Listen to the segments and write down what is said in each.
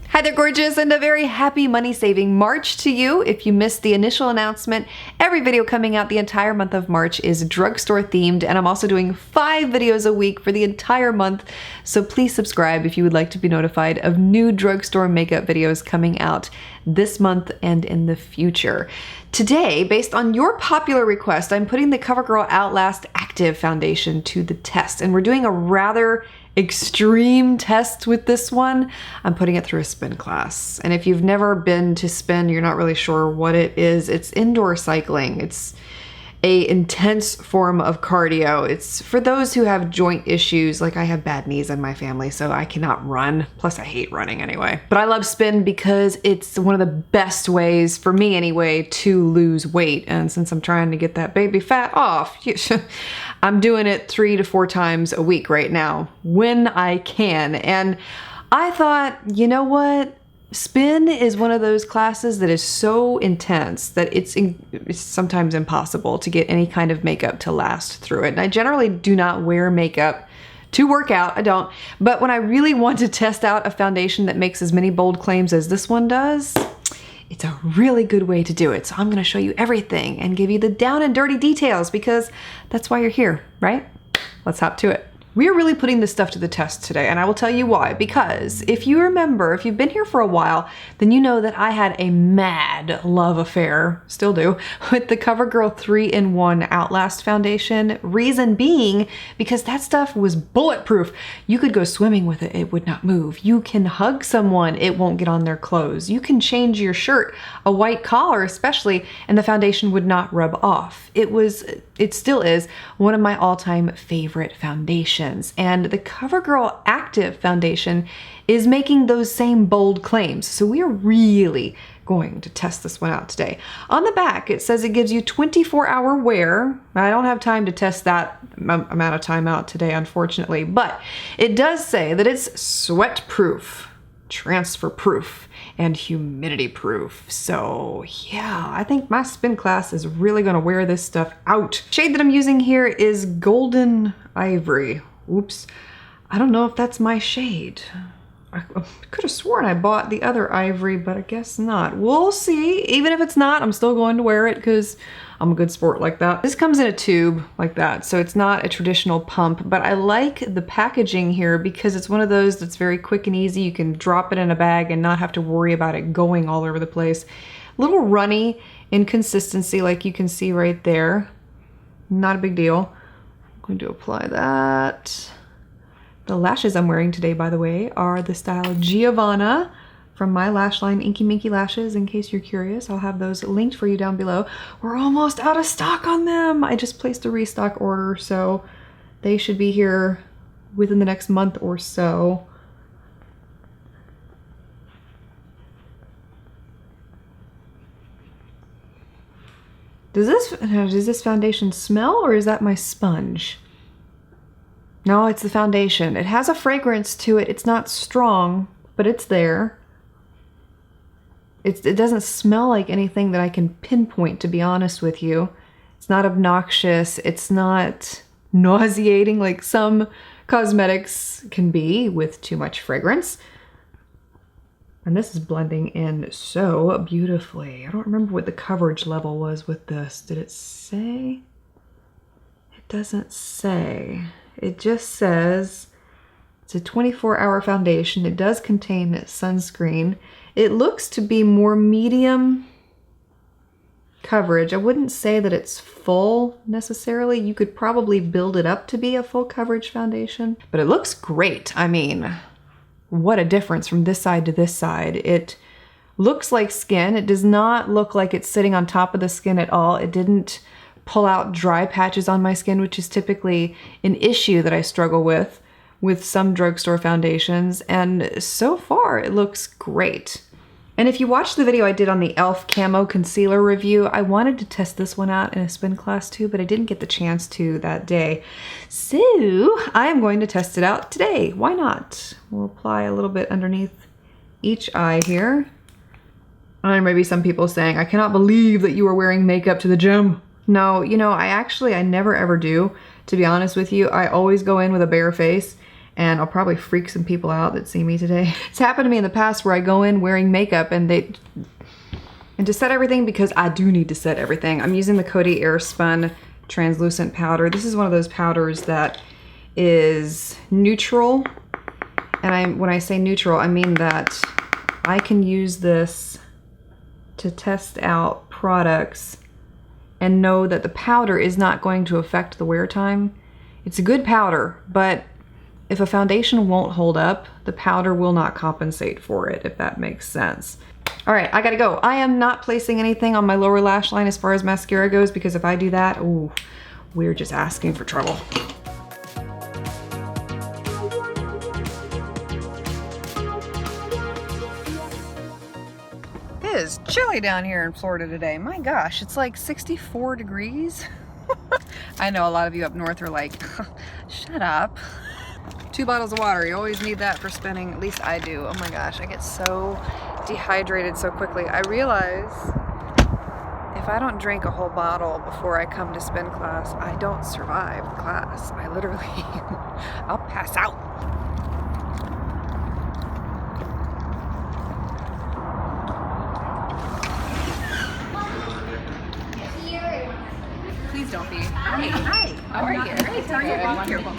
Hi there, gorgeous, and a very happy money-saving March to you. If you missed the initial announcement, every video coming out the entire month of March is drugstore themed, and I'm also doing 5 videos a week for the entire month, so please subscribe if you would like to be notified of new drugstore makeup videos coming out this month and in the future. Today, based on your popular request, I'm putting the Covergirl Outlast Active foundation to the test, and we're doing a rather extreme test with this one. I'm putting it through a spin class. And if you've never been to spin, you're not really sure what it is. It's indoor cycling. It's a intense form of cardio. It's for those who have joint issues. Like, I have bad knees in my family, so I cannot run. Plus I hate running anyway. But I love spin because it's one of the best ways, for me anyway, to lose weight. And since I'm trying to get that baby fat off, I'm doing it 3 to 4 times a week right now when I can. And I thought, you know what? Spin is one of those classes that is so intense that it's sometimes impossible to get any kind of makeup to last through it. And I generally do not wear makeup to work out, I don't. But when I really want to test out a foundation that makes as many bold claims as this one does, it's a really good way to do it. So I'm gonna show you everything and give you the down and dirty details because that's why you're here, right? Let's hop to it. We are really putting this stuff to the test today, and I will tell you why. Because if you remember, if you've been here for a while, then you know that I had a mad love affair, still do, with the Covergirl 3-in-1 Outlast foundation. Reason being, because that stuff was bulletproof. You could go swimming with it, it would not move. You can hug someone, it won't get on their clothes. You can change your shirt, a white collar especially, and the foundation would not rub off. It still is one of my all-time favorite foundations. And the Covergirl Active foundation is making those same bold claims. So we are really going to test this one out today. On the back, it says it gives you 24-hour wear. I don't have time to test that amount of time out today, unfortunately, but it does say that it's sweat-proof, transfer-proof, and humidity-proof. So yeah, I think my spin class is really gonna wear this stuff out. Shade that I'm using here is Golden Ivory. Oops, I don't know if that's my shade. I could have sworn I bought the other ivory, but I guess not. We'll see. Even if it's not, I'm still going to wear it because I'm a good sport like that. This comes in a tube like that, so it's not a traditional pump, but I like the packaging here because it's one of those that's very quick and easy. You can drop it in a bag and not have to worry about it going all over the place. A little runny in consistency, like you can see right there. Not a big deal. I'm going to apply that. The lashes I'm wearing today, by the way, are the style Giovanna from my lash line, Inky Minky Lashes. In case you're curious, I'll have those linked for you down below. We're almost out of stock on them. I just placed a restock order, so they should be here within the next month or so. Does this foundation smell, or is that my sponge? No, it's the foundation. It has a fragrance to it. It's not strong, but it's there. It doesn't smell like anything that I can pinpoint, to be honest with you. It's not obnoxious. It's not nauseating like some cosmetics can be with too much fragrance. And this is blending in so beautifully. I don't remember what the coverage level was with this. Did it say? It doesn't say. It just says it's a 24-hour foundation. It does contain sunscreen. It looks to be more medium coverage. I wouldn't say that it's full necessarily. You could probably build it up to be a full coverage foundation, but it looks great. I mean, what a difference from this side to this side. It looks like skin. It does not look like it's sitting on top of the skin at all. It didn't pull out dry patches on my skin, which is typically an issue that I struggle with some drugstore foundations, and so far it looks great. And if you watched the video I did on the e.l.f. Camo Concealer review, I wanted to test this one out in a spin class too, but I didn't get the chance to that day. So I am going to test it out today. Why not? We'll apply a little bit underneath each eye here. And maybe some people saying, I cannot believe that you are wearing makeup to the gym. No, you know, I never ever do. to be honest with you. I always go in with a bare face, and I'll probably freak some people out that see me today. It's happened to me in the past where I go in wearing makeup and to set everything, because I do need to set everything, I'm using the Coty Airspun translucent powder. This is one of those powders that is neutral. And when I say neutral, I mean that I can use this to test out products and know that the powder is not going to affect the wear time. It's a good powder, but if a foundation won't hold up, the powder will not compensate for it, if that makes sense. All right, I gotta go. I am not placing anything on my lower lash line as far as mascara goes, because if I do that, ooh, we're just asking for trouble. It is chilly down here in Florida today. My gosh, it's like 64 degrees. I know a lot of you up north are like, shut up. 2 bottles of water, you always need that for spinning. At least I do. Oh my gosh, I get so dehydrated so quickly. I realize if I don't drink a whole bottle before I come to spin class, I don't survive the class. I literally, I'll pass out. Please don't be. Hi. Hi. How are you? Great. How are you? Careful.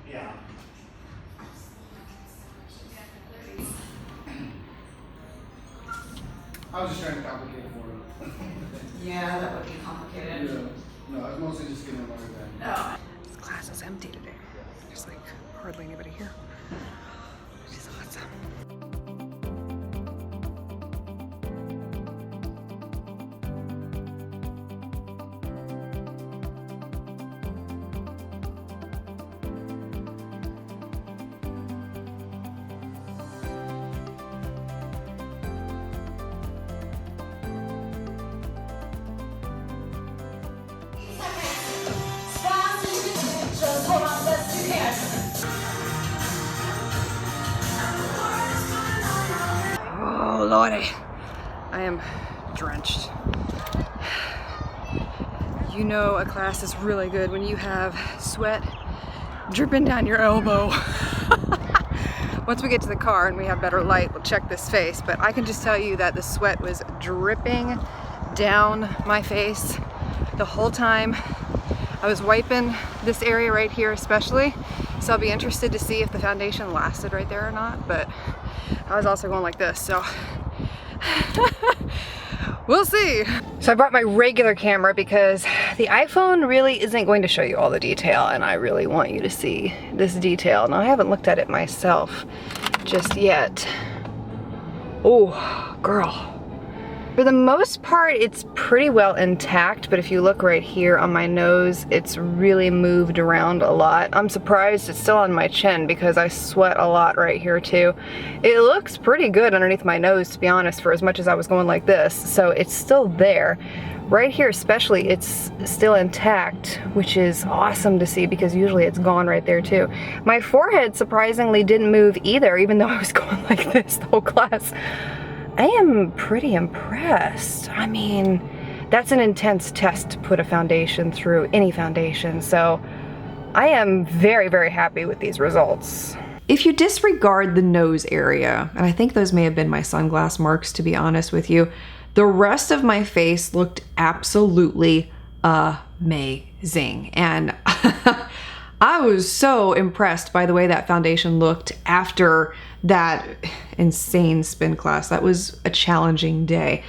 Yeah. I was just trying to complicate it for him. Yeah, that would be complicated. Yeah. No, I was mostly just getting another thing. Oh. This class is empty today. There's like hardly anybody here. Which is awesome. Just hold on, best you can. Oh lordy, I am drenched. You know a class is really good when you have sweat dripping down your elbow. Once we get to the car and we have better light, we'll check this face, but I can just tell you that the sweat was dripping down my face the whole time. I was wiping this area right here especially, so I'll be interested to see if the foundation lasted right there or not, but I was also going like this, so we'll see. So I brought my regular camera because the iPhone really isn't going to show you all the detail, and I really want you to see this detail. Now I haven't looked at it myself just yet. Oh, girl. For the most part, it's pretty well intact, but if you look right here on my nose, it's really moved around a lot. I'm surprised it's still on my chin because I sweat a lot right here too. It looks pretty good underneath my nose, to be honest, for as much as I was going like this, so it's still there. Right here especially, it's still intact, which is awesome to see because usually it's gone right there too. My forehead surprisingly didn't move either, even though I was going like this the whole class. I am pretty impressed. I mean, that's an intense test to put a foundation through, any foundation, so I am very, very happy with these results. If you disregard the nose area, and I think those may have been my sunglass marks to be honest with you, the rest of my face looked absolutely amazing. And I was so impressed by the way that foundation looked after that insane spin class. That was a challenging day.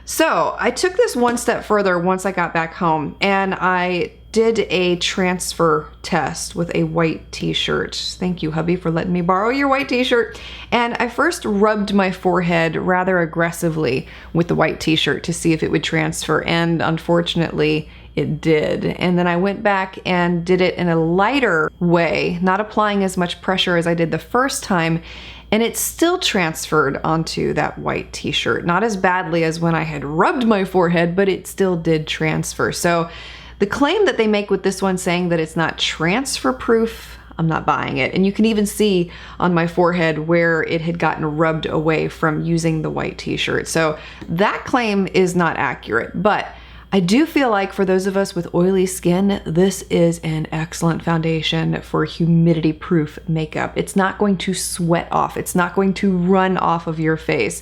So I took this one step further once I got back home, and I did a transfer test with a white t-shirt. Thank you, hubby, for letting me borrow your white t-shirt. And I first rubbed my forehead rather aggressively with the white t-shirt to see if it would transfer, and unfortunately it did. And then I went back and did it in a lighter way, not applying as much pressure as I did the first time, and it still transferred onto that white t-shirt. Not as badly as when I had rubbed my forehead, but it still did transfer. So the claim that they make with this one saying that it's not transfer proof, I'm not buying it. And you can even see on my forehead where it had gotten rubbed away from using the white t-shirt. So that claim is not accurate, but I do feel like for those of us with oily skin, this is an excellent foundation for humidity proof makeup. It's not going to sweat off. It's not going to run off of your face.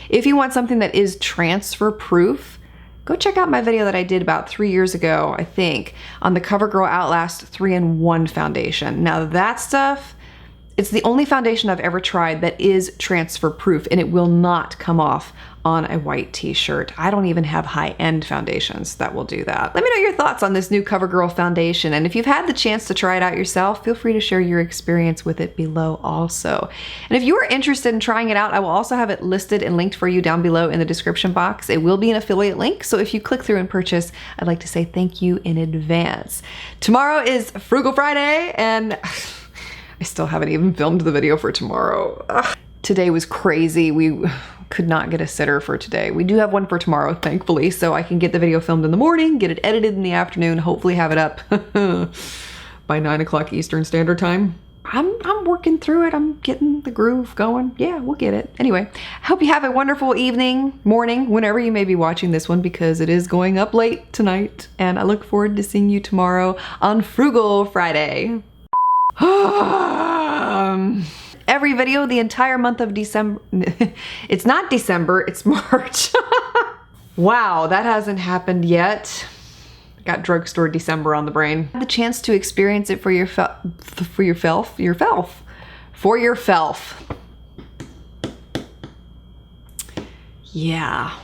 If you want something that is transfer proof, go check out my video that I did about 3 years ago, I think, on the Covergirl Outlast 3-in-1 foundation. Now that stuff, it's the only foundation I've ever tried that is transfer proof, and it will not come off on a white t-shirt. I don't even have high-end foundations that will do that. Let me know your thoughts on this new Covergirl foundation, and if you've had the chance to try it out yourself, feel free to share your experience with it below also. And if you are interested in trying it out, I will also have it listed and linked for you down below in the description box. It will be an affiliate link, so if you click through and purchase, I'd like to say thank you in advance. Tomorrow is Frugal Friday, and I still haven't even filmed the video for tomorrow. Ugh. Today was crazy. We could not get a sitter for today. We do have one for tomorrow, thankfully, so I can get the video filmed in the morning, get it edited in the afternoon, hopefully have it up by 9 o'clock Eastern Standard Time. I'm working through it. I'm getting the groove going. Yeah, we'll get it. Anyway, I hope you have a wonderful evening, morning, whenever you may be watching this one, because it is going up late tonight, and I look forward to seeing you tomorrow on Frugal Friday. Every video the entire month of December. It's not December, it's March. Wow, that hasn't happened yet. Got Drugstore December on the brain. The chance to experience it for yourself. Yeah.